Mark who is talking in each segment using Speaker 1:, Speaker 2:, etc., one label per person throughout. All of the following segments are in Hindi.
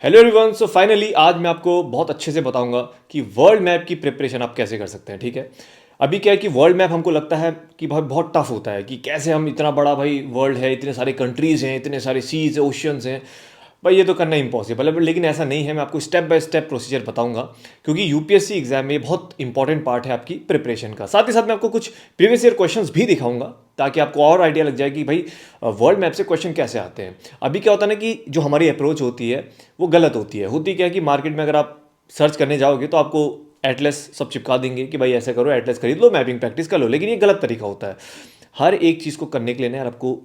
Speaker 1: Hello everyone. सो फाइनली आज मैं आपको बहुत अच्छे से बताऊंगा कि वर्ल्ड मैप की प्रिपरेशन आप कैसे कर सकते हैं। ठीक है, अभी क्या है कि वर्ल्ड मैप हमको लगता है कि भाई बहुत टफ होता है कि कैसे हम इतना बड़ा भाई वर्ल्ड है, इतने सारे कंट्रीज हैं, इतने सारे सीज ओशियंस हैं, भाई ये तो करना इम्पॉसिबल है। लेकिन ऐसा नहीं है, मैं आपको स्टेप बाय स्टेप प्रोसीजर बताऊंगा क्योंकि यूपीएससी एग्जाम में बहुत इंपॉर्टेंट पार्ट है आपकी प्रिपरेशन का। साथ ही साथ मैं आपको कुछ प्रीवियस ईयर क्वेश्चंस भी दिखाऊंगा ताकि आपको और आइडिया लग जाए कि भाई वर्ल्ड मैप से क्वेश्चन कैसे आते हैं। अभी क्या होता है ना कि जो हमारी अप्रोच होती है वो गलत होती क्या है कि मार्केट में अगर आप सर्च करने जाओगे तो आपको एटलस सब चिपका देंगे कि भाई ऐसा करो, एटलस खरीद लो, मैपिंग प्रैक्टिस कर लो। लेकिन ये गलत तरीका होता है। हर एक चीज़ को करने के लिए ना यार आपको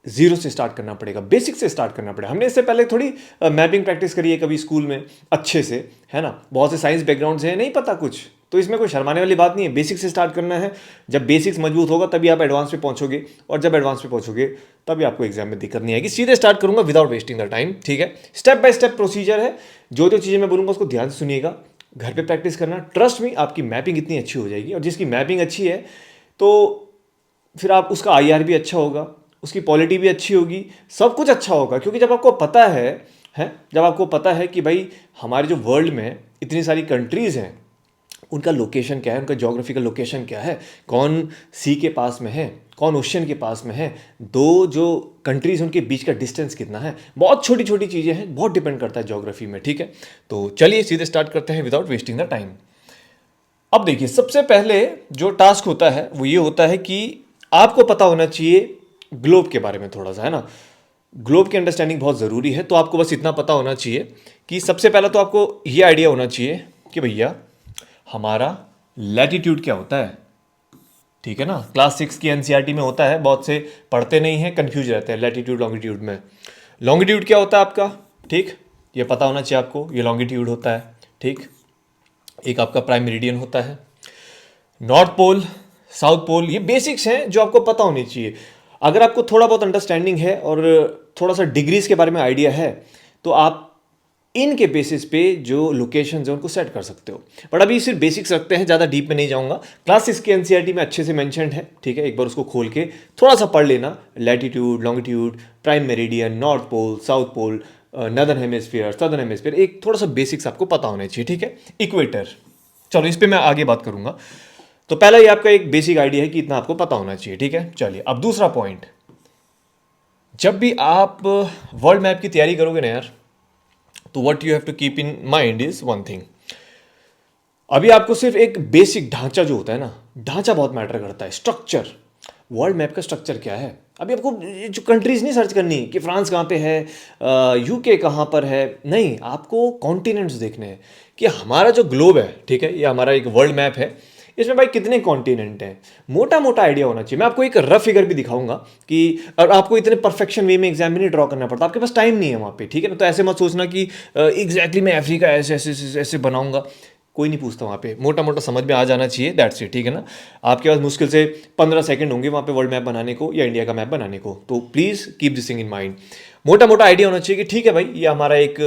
Speaker 1: जीरो से स्टार्ट करना पड़ेगा, बेसिक से स्टार्ट करना पड़ेगा। हमने इससे पहले थोड़ी मैपिंग प्रैक्टिस करी है कभी स्कूल में अच्छे से, है ना। बहुत से साइंस बैकग्राउंड से है, नहीं पता कुछ, तो इसमें कोई शर्माने वाली बात नहीं है। बेसिक से स्टार्ट करना है। जब बेसिक्स मजबूत होगा तभी आप एडवांस पे पहुंचोगे, और जब एडवांस पे पहुंचोगे तभी आपको एग्जाम में दिक्कत नहीं आएगी। सीधे स्टार्ट करूंगा विदाउट वेस्टिंग द टाइम। ठीक है, स्टेप बाय स्टेप प्रोसीजर है। जो जो चीज़ें मैं बोलूंगा उसको ध्यान से सुनिएगा, घर पे प्रैक्टिस करना। ट्रस्ट में आपकी मैपिंग इतनी अच्छी हो जाएगी, और जिसकी मैपिंग अच्छी है तो फिर आप उसका आईआर भी अच्छा होगा, उसकी पॉलिटी भी अच्छी होगी, सब कुछ अच्छा होगा। क्योंकि जब आपको पता है जब आपको पता है कि भाई हमारे जो वर्ल्ड में इतनी सारी कंट्रीज़ हैं, उनका लोकेशन क्या है, उनका जोग्राफिकल लोकेशन क्या है, कौन सी के पास में है, कौन ओशन के पास में है, दो जो कंट्रीज उनके बीच का डिस्टेंस कितना है, बहुत छोटी छोटी चीज़ें हैं, बहुत डिपेंड करता है जोग्राफी में। ठीक है, तो चलिए सीधे स्टार्ट करते हैं विदाउट वेस्टिंग द टाइम। अब देखिए, सबसे पहले जो टास्क होता है वो ये होता है कि आपको पता होना चाहिए ग्लोब के बारे में थोड़ा सा, है ना। ग्लोब की अंडरस्टैंडिंग बहुत ज़रूरी है। तो आपको बस इतना पता होना चाहिए कि सबसे पहला तो आपको ये आइडिया होना चाहिए कि भैया हमारा लैटिट्यूड क्या होता है। ठीक है ना, क्लास 6 की एनसीईआरटी में होता है, बहुत से पढ़ते नहीं हैं, कंफ्यूज रहते हैं लैटिट्यूड लॉन्गिट्यूड में। लॉन्गिट्यूड क्या होता है आपका, ठीक, ये पता होना चाहिए आपको, ये लॉन्गिट्यूड होता है। ठीक, एक आपका प्राइम मेरिडियन होता है। नॉर्थ पोल, साउथ पोल, ये बेसिक्स हैं जो आपको पता होनी चाहिए। अगर आपको थोड़ा बहुत अंडरस्टैंडिंग है और थोड़ा सा डिग्रीज के बारे में आइडिया है तो आप इनके बेसिस पे जो लोकेशंस हैं उनको सेट कर सकते हो। बट अभी सिर्फ बेसिक्स रखते हैं, ज़्यादा डीप में नहीं जाऊंगा। क्लास 6 की एनसीईआरटी में अच्छे से मेंशन्ड है। ठीक है, एक बार उसको खोल के थोड़ा सा पढ़ लेना। Latitude, longitude, prime meridian, north pole, south pole, northern hemisphere, southern hemisphere, एक थोड़ा सा बेसिक्स आपको पता होने चाहिए। ठीक है, इक्वेटर, चलो इस पर मैं आगे बात करूंगा। तो पहला ये आपका एक बेसिक आइडिया है कि इतना आपको पता होना चाहिए। ठीक है, चलिए अब दूसरा पॉइंट। जब भी आप वर्ल्ड मैप की तैयारी करोगे ना यार, तो what you have to keep in mind is one thing. अभी आपको सिर्फ एक बेसिक ढांचा जो होता है ना, ढांचा बहुत मैटर करता है, स्ट्रक्चर। वर्ल्ड मैप का स्ट्रक्चर क्या है। अभी आपको ये जो कंट्रीज नहीं सर्च करनी कि फ्रांस कहाँ पे है, यूके कहाँ पर है, नहीं, आपको कॉन्टिनेंट्स देखने हैं कि हमारा जो ग्लोब है, ठीक है, ये हमारा एक वर्ल्ड मैप है, इसमें भाई कितने कॉन्टिनेंट हैं, मोटा मोटा आइडिया होना चाहिए। मैं आपको एक रफ फिगर भी दिखाऊंगा कि, और आपको इतने परफेक्शन वे में एग्जाम में नहीं ड्रॉ करना पड़ता, आपके पास टाइम नहीं है वहाँ पे। ठीक है ना, तो ऐसे मत सोचना कि एग्जैक्टली मैं अफ्रीका ऐसे ऐसे ऐसे ऐसे बनाऊंगा, कोई नहीं पूछता वहाँ पे। मोटा मोटा समझ में आ जाना चाहिए, दैट्स इट। ठीक है ना, आपके पास मुश्किल से 15 सेकंड होंगे वहाँ पे वर्ल्ड मैप बनाने को या इंडिया का मैप बनाने को। तो please keep this thing in mind. मोटा मोटा आइडिया होना चाहिए कि ठीक है भाई, ये हमारा एक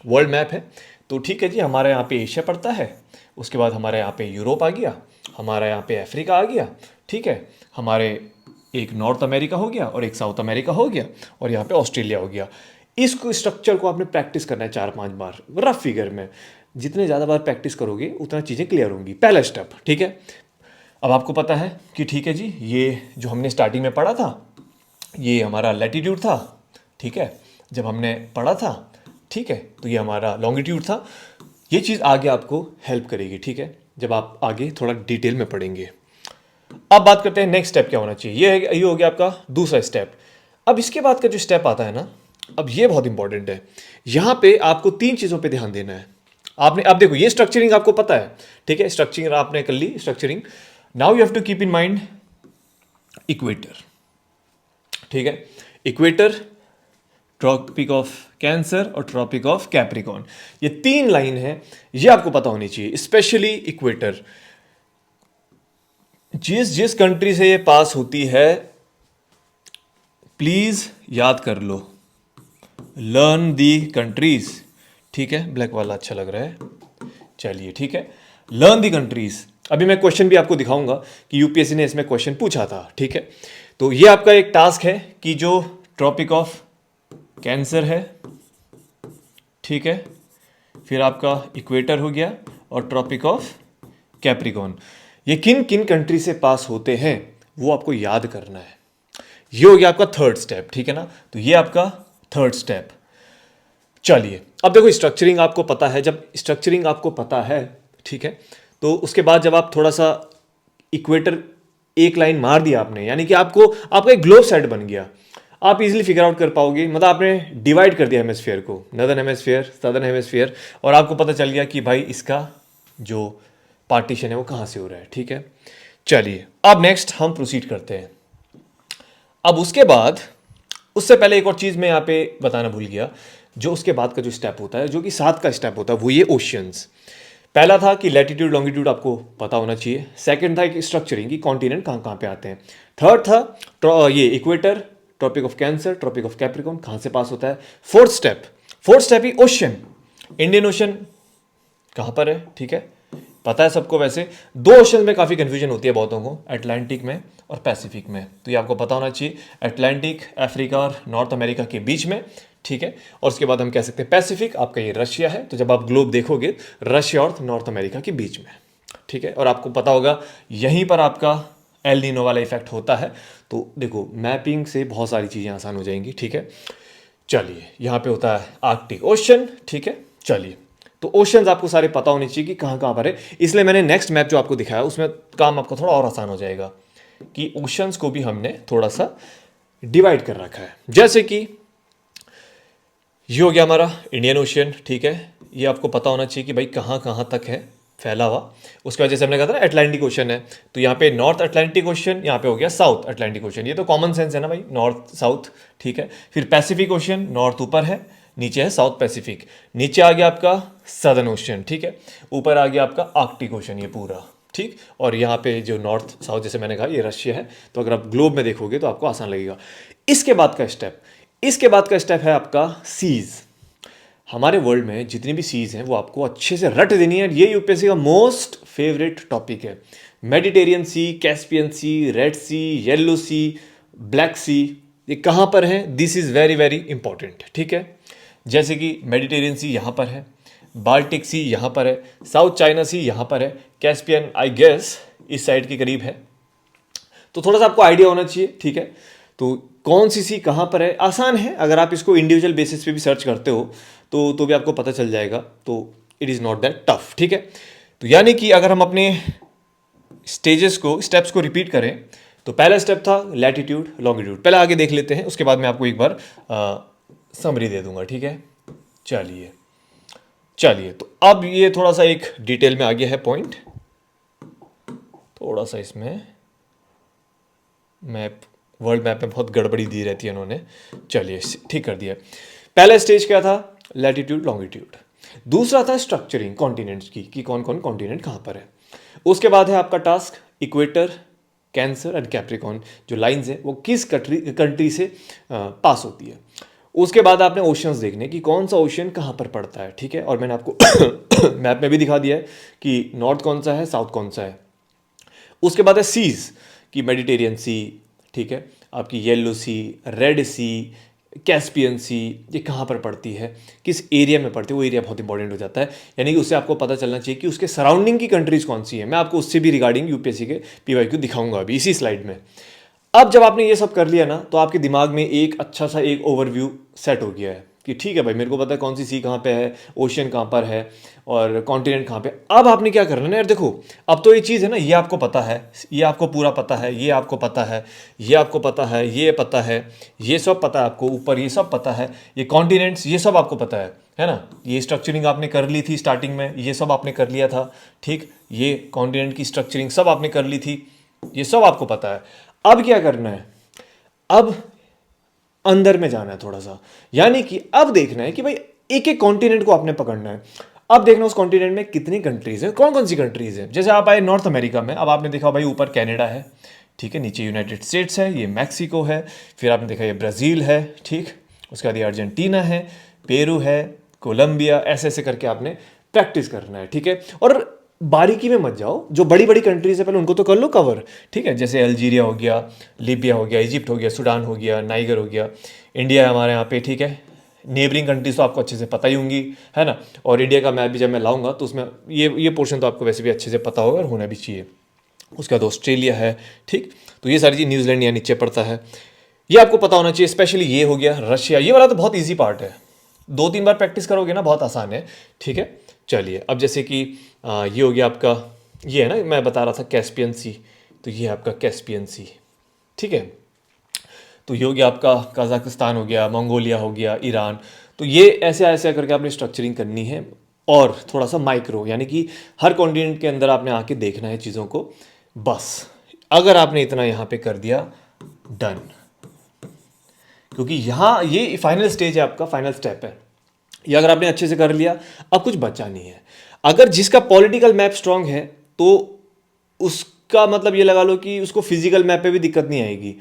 Speaker 1: वर्ल्ड मैप है, तो ठीक है जी, हमारे यहाँ पे एशिया पड़ता है, उसके बाद हमारे यहाँ पे यूरोप आ गया, हमारे यहाँ पे अफ्रीका आ गया, ठीक है, हमारे एक नॉर्थ अमेरिका हो गया और एक साउथ अमेरिका हो गया, और यहाँ पे ऑस्ट्रेलिया हो गया। इसको स्ट्रक्चर को आपने प्रैक्टिस करना है 4-5 बार रफ फिगर में। जितने ज़्यादा बार प्रैक्टिस करोगे उतना चीज़ें क्लियर होंगी। पहला स्टेप, ठीक है। अब आपको पता है कि ठीक है जी, ये जो हमने स्टार्टिंग में पढ़ा था ये हमारा लैटिट्यूड था, ठीक है, जब हमने पढ़ा था, ठीक है, तो ये हमारा लॉन्गिट्यूड था। ये चीज़ आगे आपको हेल्प करेगी, ठीक है, जब आप आगे थोड़ा डिटेल में पढ़ेंगे। अब बात करते हैं नेक्स्ट स्टेप क्या होना चाहिए। ये हो गया आपका दूसरा स्टेप। अब इसके बाद का जो स्टेप आता है ना, अब ये बहुत इंपॉर्टेंट है। यहाँ पे आपको 3 चीज़ों पे ध्यान देना है। आपने, अब देखो, ये स्ट्रक्चरिंग आपको पता है, ठीक है, स्ट्रक्चरिंग आपने कर ली structuring. Now you have to keep in mind equator. ठीक है, इक्वेटर, ट्रॉपिक ऑफ कैंसर और ट्रॉपिक ऑफ कैप्रिकॉन, ये 3 लाइन है, ये आपको पता होनी चाहिए, स्पेशली इक्वेटर। जिस जिस कंट्री से ये पास होती है प्लीज याद कर लो, लर्न दी कंट्रीज। ठीक है, ब्लैक वाला अच्छा लग रहा है, चलिए ठीक है, लर्न दी कंट्रीज। अभी मैं क्वेश्चन भी आपको दिखाऊंगा कि यूपीएससी ने इसमें क्वेश्चन पूछा था। ठीक है, तो ये आपका एक टास्क है कि जो ट्रॉपिक ऑफ कैंसर है, ठीक है, फिर आपका इक्वेटर हो गया और ट्रॉपिक ऑफ कैप्रिकॉर्न। ये किन किन कंट्री से पास होते हैं वो आपको याद करना है। ये हो गया आपका थर्ड स्टेप, ठीक है ना। तो ये आपका थर्ड स्टेप। चलिए अब देखो, स्ट्रक्चरिंग आपको पता है। जब स्ट्रक्चरिंग आपको पता है, ठीक है, तो उसके बाद जब आप थोड़ा सा इक्वेटर एक लाइन मार दिया आपने, यानी कि आपका एक ग्लोब सेट बन गया, आप इजीली फिगर आउट कर पाओगे। मतलब आपने डिवाइड कर दिया हेमिस्फीयर को, नदर्न हेमिस्फीयर, सदर्न हेमिस्फीयर, और आपको पता चल गया कि भाई इसका जो पार्टीशन है वो कहाँ से हो रहा है, ठीक है। चलिए अब नेक्स्ट हम प्रोसीड करते हैं। अब उसके बाद, उससे पहले एक और चीज़ मैं यहाँ पे बताना भूल गया। जो उसके बाद का जो स्टेप होता है, जो कि 7 का स्टेप होता है, वो ये ओशियंस। पहला था कि लैटिट्यूड लॉन्गिट्यूड आपको पता होना चाहिए। सेकंड था कि स्ट्रक्चरिंग, की कॉन्टिनेंट कहाँ कहाँ पे आते हैं। थर्ड था ये equator, tropic of Cancer, tropic of Capricorn कहाँ से पास होता है। फोर्थ स्टेप ही ओशन। इंडियन ओशन कहाँ पर है, ठीक है, पता है सबको। वैसे 2 ओशन में काफ़ी कंफ्यूजन होती है बहुतों को, अटलांटिक में और पैसिफिक में। तो ये आपको पता होना चाहिए, अटलांटिक अफ्रीका और नॉर्थ अमेरिका के बीच में, ठीक है। और उसके बाद हम कह सकते हैं पैसिफिक, आपका ये रशिया है। तो जब आप ग्लोब देखोगे, रशिया और नॉर्थ अमेरिका के बीच में, ठीक है। और आपको पता होगा यहीं पर आपका एल नीनो वाला इफेक्ट होता है। तो देखो, मैपिंग से बहुत सारी चीज़ें आसान हो जाएंगी, ठीक है। चलिए यहाँ पे होता है आर्कटिक ओशन, ठीक है। चलिए, तो ओशंस आपको सारे पता होने चाहिए कि कहाँ कहाँ पर है। इसलिए मैंने नेक्स्ट मैप जो आपको दिखाया उसमें काम आपका थोड़ा और आसान हो जाएगा कि ओशंस को भी हमने थोड़ा सा डिवाइड कर रखा है। जैसे कि ये हो गया हमारा इंडियन ओशियन, ठीक है। ये आपको पता होना चाहिए कि भाई कहाँ कहाँ तक है फैला हुआ। उसके बाद जैसे हमने कहा था ना अटलांटिक ओशन है, तो यहाँ पे नॉर्थ अटलांटिक ओशन, यहाँ पे हो गया साउथ अटलांटिक ओशन। ये तो कॉमन सेंस है ना भाई, नॉर्थ साउथ, ठीक है। फिर पैसिफिक ओशन, नॉर्थ ऊपर है, नीचे है साउथ पैसिफिक। नीचे आ गया आपका सदर्न ओशन, ठीक है। ऊपर आ गया आपका आर्कटिक ओशन, ये पूरा, ठीक। और यहाँ पे जो नॉर्थ साउथ जैसे मैंने कहा ये रशिया है। तो अगर आप ग्लोब में देखोगे तो आपको आसान लगेगा। इसके बाद का स्टेप है आपका सीज। हमारे वर्ल्ड में जितनी भी सीज हैं वो आपको अच्छे से रट देनी है। ये यूपीएससी का मोस्ट फेवरेट टॉपिक है। मेडिटेरियन सी, कैस्पियन सी, रेड सी, येलो सी, ब्लैक सी, ये कहाँ पर है, this is very very important, ठीक है। जैसे कि मेडिटेरियन सी यहाँ पर है, बाल्टिक सी यहाँ पर है, साउथ चाइना सी यहाँ पर है, कैस्पियन आई गेस इस साइड के करीब है। तो थोड़ा सा आपको आइडिया होना चाहिए, ठीक है। तो कौन सी कहाँ पर है, आसान है। अगर आप इसको इंडिविजुअल बेसिस पे भी सर्च करते हो तो भी आपको पता चल जाएगा। तो it is not that tough, ठीक है। तो यानी कि अगर हम अपने स्टेप्स को रिपीट करें, तो पहला स्टेप था लैटिट्यूड लॉन्गिट्यूड। पहले आगे देख लेते हैं, उसके बाद मैं आपको एक बार समरी दे दूंगा, ठीक है। चलिए तो अब ये थोड़ा सा एक डिटेल में आ गया है पॉइंट। थोड़ा सा इसमें मैप, वर्ल्ड मैप में बहुत गड़बड़ी दी रहती है उन्होंने। चलिए ठीक कर दिया। पहला स्टेज क्या था, लैटिट्यूड लॉन्गिट्यूड। दूसरा था स्ट्रक्चरिंग कॉन्टिनेंट्स की, कि कौन कौन कॉन्टिनेंट कहाँ पर है। उसके बाद है आपका task equator, cancer and Capricorn, जो लाइंस है वो किस कंट्री से पास होती है। उसके बाद आपने ओशंस देखने कि कौन सा ओशन कहाँ पर पड़ता है, ठीक है। और मैंने आपको मैप में भी दिखा दिया है कि नॉर्थ कौन सा है, साउथ कौन सा है। उसके बाद है सीज, कि मेडिटेरियन सी, ठीक है, आपकी येलो सी, रेड सी, कैस्पियन सी, ये कहाँ पर पड़ती है, किस एरिया में पड़ती है, वो एरिया बहुत इंपॉर्टेंट हो जाता है। यानी कि उससे आपको पता चलना चाहिए कि उसके सराउंडिंग की कंट्रीज कौन सी है। मैं आपको उससे भी रिगार्डिंग यूपीएससी के पीवाईक्यू दिखाऊंगा अभी इसी स्लाइड में। अब जब आपने ये सब कर लिया ना, तो आपके दिमाग में एक अच्छा सा एक ओवरव्यू सेट हो गया है कि ठीक है भाई, मेरे को पता है कौन सी सी कहाँ पे है, ओशियन कहाँ पर है और कॉन्टिनेंट कहाँ पे। अब आपने क्या करना है यार, देखो अब तो ये चीज़ है ना, ये आपको पता है, ये आपको पूरा पता है, ये आपको पता है, ये आपको पता है, ये पता है, ये सब पता है आपको, ऊपर ये सब पता है, ये कॉन्टिनेंट्स ये सब आपको पता है ना। ये स्ट्रक्चरिंग आपने कर ली थी स्टार्टिंग में, ये सब आपने कर लिया था, ठीक। ये कॉन्टिनेंट की स्ट्रक्चरिंग सब आपने कर ली थी, ये सब आपको पता है। अब क्या करना है, अब अंदर में जाना है थोड़ा सा। यानी कि अब देखना है कि भाई एक एक कॉन्टिनेंट को आपने पकड़ना है। अब देखना उस कॉन्टिनेंट में कितनी कंट्रीज हैं, कौन कौन सी कंट्रीज हैं। जैसे आप आए नॉर्थ अमेरिका में, अब आपने देखा भाई ऊपर कनाडा है, ठीक है, नीचे यूनाइटेड स्टेट्स है, ये मैक्सिको है, फिर आपने देखा ये ब्राज़ील है, ठीक। उसके बाद ये अर्जेंटीना है, पेरू है, कोलंबिया, ऐसे ऐसे करके आपने प्रैक्टिस करना है, ठीक है। और बारीकी में मत जाओ, जो बड़ी बड़ी कंट्रीज है पहले उनको तो कर लो कवर, ठीक है। जैसे अल्जीरिया हो गया, लीबिया हो गया, इजिप्ट हो गया, सूडान हो गया, नाइगर हो गया, इंडिया है हमारे यहाँ पे, ठीक है, नेबरिंग कंट्रीज तो आपको अच्छे से पता ही होंगी, है ना। और इंडिया का मैप भी जब मैं लाऊंगा तो उसमें ये पोर्शन तो आपको वैसे भी अच्छे से पता होगा और होना भी चाहिए। उसके बाद ऑस्ट्रेलिया है, ठीक। तो ये सारी चीज़, न्यूजीलैंड यहाँ नीचे पड़ता है, ये आपको पता होना चाहिए। स्पेशली ये हो गया रशिया, ये वाला तो बहुत ईजी पार्ट है, 2-3 बार प्रैक्टिस करोगे ना बहुत आसान है, ठीक है। चलिए अब जैसे कि ये हो गया आपका, ये है ना मैं बता रहा था कैस्पियन सी, तो ये है आपका कैस्पियन सी, ठीक है। तो ये हो गया आपका कजाकिस्तान हो गया, मंगोलिया हो गया, ईरान। तो ये ऐसे ऐसे करके आपने स्ट्रक्चरिंग करनी है और थोड़ा सा माइक्रो, यानी कि हर कॉन्टिनेंट के अंदर आपने आके देखना है चीज़ों को। बस अगर आपने इतना यहाँ पे कर दिया, डन। क्योंकि यहाँ ये फाइनल स्टेज है आपका, फाइनल स्टेप है ये। अगर आपने अच्छे से कर लिया, अब कुछ बचा नहीं है। अगर जिसका पॉलिटिकल मैप स्ट्रांग है तो उसका मतलब ये लगा लो कि उसको फिजिकल मैप पे भी दिक्कत नहीं आएगी।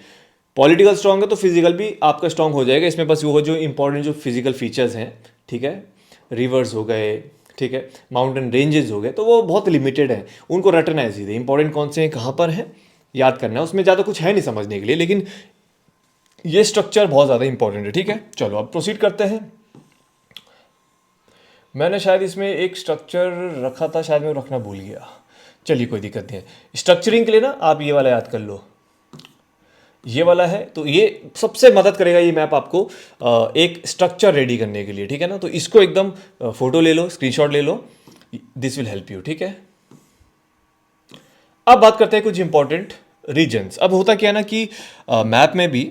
Speaker 1: पॉलिटिकल स्ट्रांग है तो फिजिकल भी आपका स्ट्रांग हो जाएगा। इसमें बस वो जो इंपॉर्टेंट जो फिजिकल फीचर्स हैं, ठीक है, रिवर्स हो गए, ठीक है, माउंटेन रेंजेस हो गए, तो वो बहुत लिमिटेड है, उनको रटना है सीधे। इंपॉर्टेंट कौन से हैं, कहाँ पर हैं, याद करना है। उसमें ज़्यादा कुछ है नहीं समझने के लिए, लेकिन ये स्ट्रक्चर बहुत ज़्यादा इंपॉर्टेंट है, ठीक है। चलो अब प्रोसीड करते हैं। मैंने शायद इसमें एक स्ट्रक्चर रखा था, शायद मैं रखना भूल गया। चलिए कोई दिक्कत नहीं है। स्ट्रक्चरिंग के लिए ना आप ये वाला याद कर लो, ये वाला है, तो ये सबसे मदद करेगा ये मैप आपको एक स्ट्रक्चर रेडी करने के लिए, ठीक है ना। तो इसको एकदम फोटो ले लो, स्क्रीनशॉट ले लो, दिस विल हेल्प यू, ठीक है। अब बात करते हैं कुछ इंपॉर्टेंट रीजन्स। अब होता क्या है ना कि मैप में भी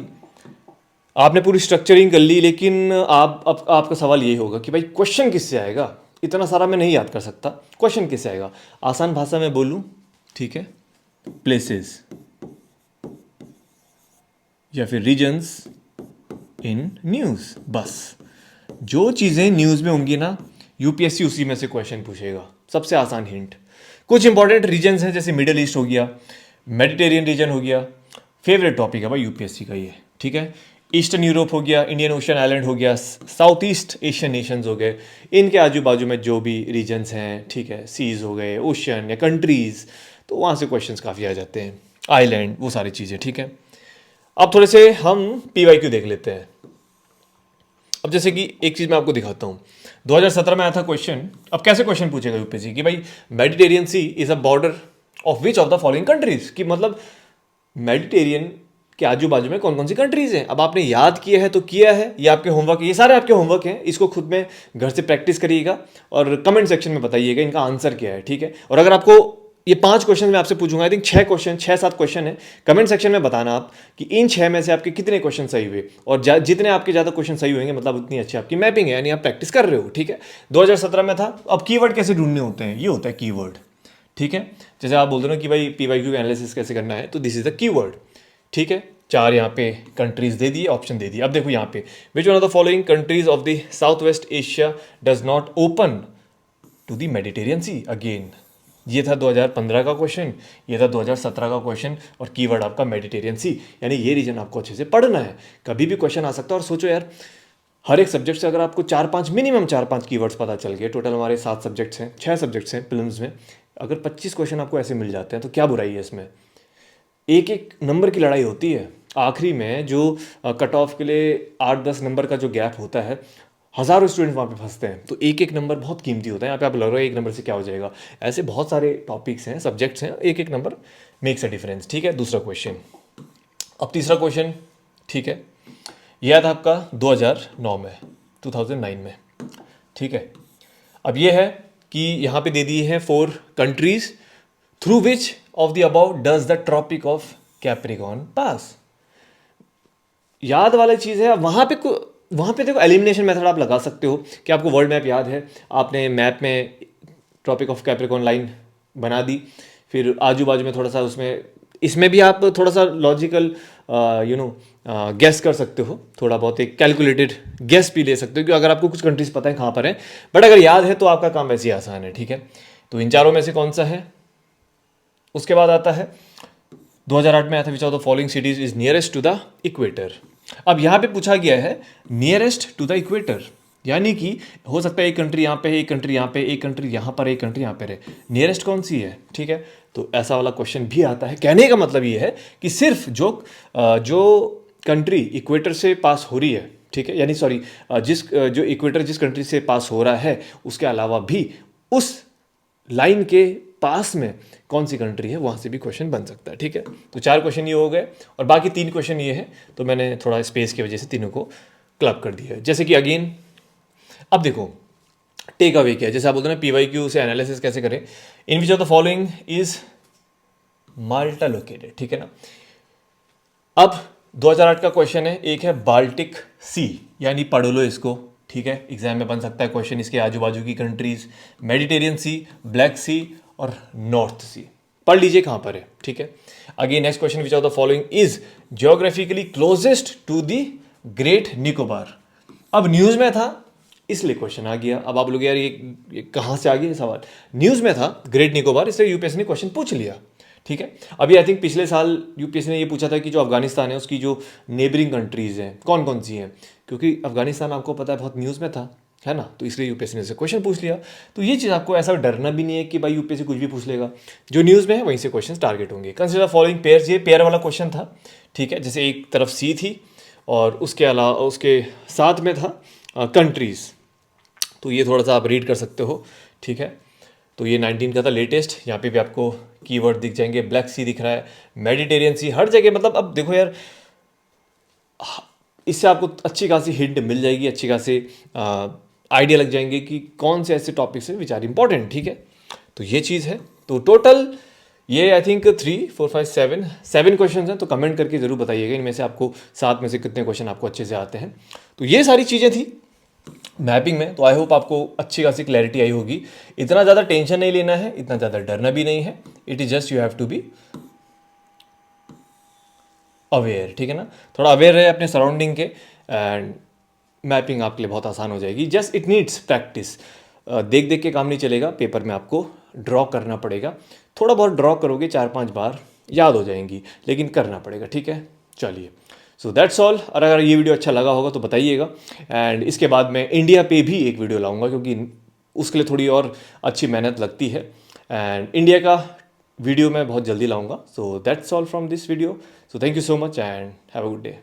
Speaker 1: आपने पूरी स्ट्रक्चरिंग कर ली, लेकिन अब आपका सवाल यही होगा कि भाई क्वेश्चन किससे आएगा, इतना सारा मैं नहीं याद कर सकता, क्वेश्चन किससे आएगा। आसान भाषा में बोलूं, ठीक है, प्लेसेस या फिर रीजन्स इन न्यूज़। बस जो चीज़ें न्यूज़ में होंगी ना, यूपीएससी उसी में से क्वेश्चन पूछेगा। सबसे आसान हिंट, कुछ इंपॉर्टेंट रीजन्स हैं, जैसे मिडिल ईस्ट हो गया, मेडिटेरियन रीजन हो गया, फेवरेट टॉपिक है भाई यूपीएससी का ये, ठीक है। ईस्टर्न यूरोप हो गया, इंडियन ओशन आइलैंड हो गया, साउथ ईस्ट एशियन नेशंस हो गए, इनके आजू बाजू में जो भी रीजन्स हैं, ठीक है, सीज हो गए, ओशन या कंट्रीज़, तो वहाँ से क्वेश्चंस काफ़ी आ जाते हैं, आइलैंड, वो सारी चीज़ें, ठीक है। अब थोड़े से हम पीवाईक्यू देख लेते हैं। अब जैसे कि एक चीज़ मैं आपको दिखाता हूँ, 2017 में आया था क्वेश्चन। अब कैसे क्वेश्चन पूछेगा यूपीएससी कि भाई Mediterranean sea is a border of which of the following countries, कि मतलब मेडिटेरियन के आजू बाजू में कौन कौन सी कंट्रीज हैं। अब आपने याद किया है तो किया है, ये आपके होमवर्क, ये सारे आपके होमवर्क हैं, इसको खुद में घर से प्रैक्टिस करिएगा और कमेंट सेक्शन में बताइएगा इनका आंसर क्या है, ठीक है। और अगर आपको ये 5 क्वेश्चन मैं आपसे पूछूंगा, आई थिंक 6-7 क्वेश्चन है, कमेंट सेक्शन में बताना आप कि इन 6 में से आपके कितने क्वेश्चन सही हुए, और जितने आपके ज़्यादा क्वेश्चन सही होंगे मतलब उतनी अच्छी आपकी मैपिंग है, यानी आप प्रैक्टिस कर रहे हो, ठीक है। 2017 में था। अब कीवर्ड कैसे ढूंढने होते हैं, ये होता है कीवर्ड, ठीक है। जैसे आप बोल दो ना कि भाई पीवाईक्यू एनालिसिस कैसे करना है, तो दिस इज द कीवर्ड, ठीक है। 4 यहाँ पे कंट्रीज दे दिए, ऑप्शन दे दिए। अब देखो यहाँ पे, which one of the following countries of the south west Asia does not open to the Mediterranean sea. Again ये था 2015 का क्वेश्चन, ये था 2017 का क्वेश्चन, और कीवर्ड आपका मेडिटेरियन सी, यानी ये रीजन आपको अच्छे से पढ़ना है। कभी भी क्वेश्चन आ सकता है। और सोचो यार, हर एक सब्जेक्ट से अगर आपको 4-5 मिनिमम 4-5 कीवर्ड्स पता चल गए, टोटल हमारे 7 सब्जेक्ट्स हैं, 6 सब्जेक्ट्स हैं प्रीलिम्स में, अगर 25 क्वेश्चन आपको ऐसे मिल जाते हैं तो क्या बुराई है इसमें। एक एक नंबर की लड़ाई होती है, आखिरी में जो कट ऑफ के लिए 8-10 नंबर का जो गैप होता है, हज़ारों स्टूडेंट वहाँ पे फंसते हैं, तो एक एक नंबर बहुत कीमती होता है। यहाँ पे आप लग रहा है एक नंबर से क्या हो जाएगा, ऐसे बहुत सारे टॉपिक्स हैं, सब्जेक्ट्स हैं, एक एक नंबर मेक्स अ डिफरेंस, ठीक है। दूसरा क्वेश्चन। अब तीसरा क्वेश्चन, ठीक है, यह था आपका 2009 में, 2009 में, ठीक है। अब ये है कि यहाँ पे दे दिए हैं 4 countries through which of the about does the tropic of Capricorn pass. याद वाली चीज़ है, वहाँ पे देखो एलिमिनेशन मेथड आप लगा सकते हो कि आपको वर्ल्ड मैप याद है, आपने मैप में ट्रॉपिक ऑफ कैप्रिकॉर्न लाइन बना दी, फिर आजू बाजू में थोड़ा सा इसमें भी आप थोड़ा सा लॉजिकल गेस कर सकते हो, थोड़ा बहुत एक कैलकुलेटेड गेस भी ले सकते हो, क्योंकि अगर आपको कुछ कंट्रीज पता है कहाँ पर है, बट अगर याद है तो आपका काम वैसे ही आसान है, ठीक है। तो इन चारों में से कौन सा है। उसके बाद आता है 2008 में आया था, which of the following cities is nearest to the equator. अब यहाँ पे पूछा गया है नियरेस्ट टू द इक्वेटर, यानी कि हो सकता है एक कंट्री यहाँ पे है, एक कंट्री यहाँ पे, एक कंट्री यहाँ पर, एक कंट्री यहाँ पर है, नियरेस्ट कौन सी है, ठीक है। तो ऐसा वाला क्वेश्चन भी आता है। कहने का मतलब ये है कि सिर्फ जो कंट्री इक्वेटर से पास हो रही है, ठीक है, यानी सॉरी, जो इक्वेटर जिस कंट्री से पास हो रहा है उसके अलावा भी उस लाइन के पास में कौन सी कंट्री है वहाँ से भी क्वेश्चन बन सकता है। ठीक है, तो 4 क्वेश्चन ये हो गए और बाकी 3 क्वेश्चन ये हैं, तो मैंने थोड़ा स्पेस की वजह से तीनों को क्लब कर दिया है। जैसे कि अगेन अब देखो टेक अवे क्या है, जैसे आप बोलते हैं ना PYQ से एनालिसिस कैसे करें, in which of the following is Malta located. ठीक है ना, अब 2008 का क्वेश्चन है, एक है बाल्टिक सी, यानी पढ़ लो इसको। ठीक है, एग्जाम में बन सकता है क्वेश्चन, इसके आजू बाजू की कंट्रीज, मेडिटेरियन सी, ब्लैक सी और नॉर्थ सी, पढ़ लीजिए कहां पर है। ठीक है, again next question, which of the following is geographically closest to the great Nicobar. अब न्यूज में था इसलिए क्वेश्चन आ गया। अब आप लोग यार ये कहां से आ गया सवाल, न्यूज में था ग्रेट निकोबार, इसलिए यूपीएससी ने क्वेश्चन पूछ लिया। ठीक है, अभी आई थिंक पिछले साल यूपीएससी ने ये पूछा था कि जो अफगानिस्तान है उसकी जो नेबरिंग कंट्रीज हैं कौन कौन सी हैं, क्योंकि अफगानिस्तान आपको पता है बहुत न्यूज़ में था, है ना, तो इसलिए यूपीएससी ने से क्वेश्चन पूछ लिया। तो ये चीज़ आपको ऐसा डरना भी नहीं है कि भाई यूपीएससी कुछ भी पूछ लेगा, जो न्यूज़ में है वहीं से क्वेश्चन टारगेट होंगे। कंसिडर फॉलोइंग पेयर्स, ये पेयर वाला क्वेश्चन था। ठीक है, जैसे एक तरफ सी थी और उसके अलावा उसके साथ में था कंट्रीज़, तो ये थोड़ा सा आप रीड कर सकते हो। ठीक है, तो ये 19 का था लेटेस्ट, यहाँ पे भी आपको कीवर्ड दिख जाएंगे, ब्लैक सी दिख रहा है, मेडिटेरियन सी, हर जगह। मतलब अब देखो यार, इससे आपको अच्छी खासी हिंट मिल जाएगी, अच्छी खासी आइडिया लग जाएंगे कि कौन से ऐसे टॉपिक्स हैं विच आर इंपॉर्टेंट। ठीक है, तो ये चीज़ है। तो टोटल ये आई थिंक 3 4 5 7 क्वेश्चन हैं, तो कमेंट करके ज़रूर बताइएगा इनमें से आपको 7 में से कितने क्वेश्चन आपको अच्छे से आते हैं। तो ये सारी चीज़ें थी मैपिंग में, तो आई होप आपको अच्छी खासी क्लैरिटी आई होगी। इतना ज़्यादा टेंशन नहीं लेना है, इतना ज़्यादा डरना भी नहीं है, it is just you have to be aware. ठीक है ना, थोड़ा अवेयर रहे अपने सराउंडिंग के, एंड मैपिंग आपके लिए बहुत आसान हो जाएगी। जस्ट इट नीड्स प्रैक्टिस, देख देख के काम नहीं चलेगा, पेपर में आपको ड्रॉ करना पड़ेगा। थोड़ा बहुत ड्रॉ करोगे 4-5 बार याद हो जाएंगी, लेकिन करना पड़ेगा। ठीक है, चलिए, सो दैट्स ऑल। और अगर ये वीडियो अच्छा लगा होगा तो बताइएगा, एंड इसके बाद मैं इंडिया पे भी एक वीडियो लाऊंगा, क्योंकि उसके लिए थोड़ी और अच्छी मेहनत लगती है, एंड इंडिया का वीडियो मैं बहुत जल्दी लाऊंगा। So that's all from this video, so thank you so much and have a good day.